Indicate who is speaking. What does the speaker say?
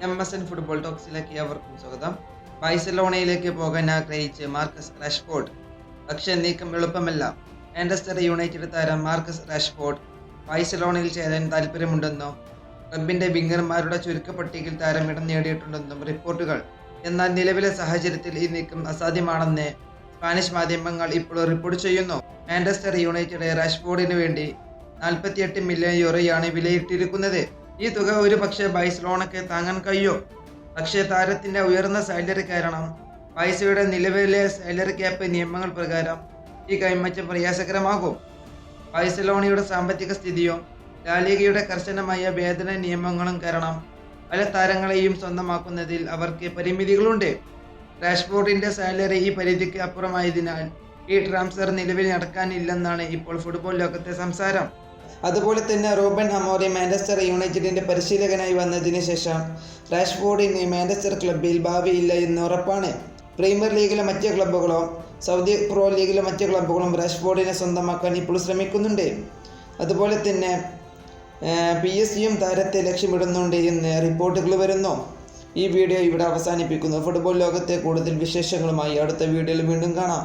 Speaker 1: MSN football ടോക്സിലേക്ക് അവർക്കും സ്വാഗതം. ബാഴ്സലോണയിലേക്ക് പോകാൻ ആഗ്രഹിച്ച് മാർക്കസ് റാഷ്ഫോർഡ്. പക്ഷേ നീക്കം എളുപ്പമല്ല. മാഞ്ചസ്റ്റർ യുണൈറ്റഡ് താരം മാർക്കസ് റാഷ്ഫോർഡ് ബാഴ്സലോണയിൽ ചേരാൻ താല്പര്യമുണ്ടെന്നും ക്ലബിന്റെ വിംഗർമാരുടെ ചുരുക്കപ്പട്ടികയിൽ താരം ഇടം നേടിയിട്ടുണ്ടെന്നും റിപ്പോർട്ടുകൾ. എന്നാൽ നിലവിലെ സാഹചര്യത്തിൽ ഈ നീക്കം അസാധ്യമാണെന്ന് സ്പാനിഷ് മാധ്യമങ്ങൾ ഇപ്പോൾ റിപ്പോർട്ട് ചെയ്യുന്നു. മാഞ്ചസ്റ്റർ യുണൈറ്റഡ് റാഷ്ഫോർഡിന് വേണ്ടി 48 മില്യൺ യൂറോയാണ് വിലയിട്ടിരിക്കുന്നത്. ഈ തുക ഒരു പക്ഷേ ബാഴ്സലോണയ്ക്ക് താങ്ങാൻ കഴിയും. പക്ഷേ താരത്തിന്റെ ഉയർന്ന സാലറി കാരണം ബാഴ്സയുടെ നിലവിലെ സാലറി ക്യാപ്പ് നിയമങ്ങൾ പ്രകാരം ഈ കൈമാറ്റം പ്രയാസകരമാകും. ബാഴ്സലോണയുടെ സാമ്പത്തിക സ്ഥിതിയും ലാലിഗയുടെ കർശനമായ വേതന നിയമങ്ങളും കാരണം പല താരങ്ങളെയും സ്വന്തമാക്കുന്നതിൽ അവർക്ക് പരിമിതികളുണ്ട്. റാഷ്ഫോർഡിന്റെ സാലറി ഈ പരിധിക്ക് അപ്പുറമായതിനാൽ ഈ ട്രാൻസ്ഫർ നിലവിൽ നടക്കാനില്ലെന്നാണ് ഇപ്പോൾ ഫുട്ബോൾ ലോകത്തെ സംസാരം. അതുപോലെ തന്നെ റൂബൻ അമോറിം മാഞ്ചസ്റ്റർ യുണൈറ്റഡിന്റെ പരിശീലകനായി വന്നതിന് ശേഷം റാഷ്ഫോർഡിന് മാഞ്ചസ്റ്റർ ക്ലബ്ബിൽ ഭാവിയില്ല എന്ന് ഉറപ്പാണ്. പ്രീമിയർ ലീഗിലെ മറ്റ് ക്ലബ്ബുകളും സൗദി പ്രോ ലീഗിലെ മറ്റ് ക്ലബ്ബുകളും റാഷ്ഫോർഡിനെ സ്വന്തമാക്കാൻ ഇപ്പോൾ ശ്രമിക്കുന്നുണ്ട്. അതുപോലെ തന്നെ PSG താരത്തെ ലക്ഷ്യമിടുന്നുണ്ട് എന്ന് റിപ്പോർട്ടുകൾ വരുന്നു. ഈ വീഡിയോ ഇവിടെ അവസാനിപ്പിക്കുന്നു. ഫുട്ബോൾ ലോകത്തെ കൂടുതൽ വിശേഷങ്ങളുമായി അടുത്ത വീഡിയോയിൽ വീണ്ടും കാണാം.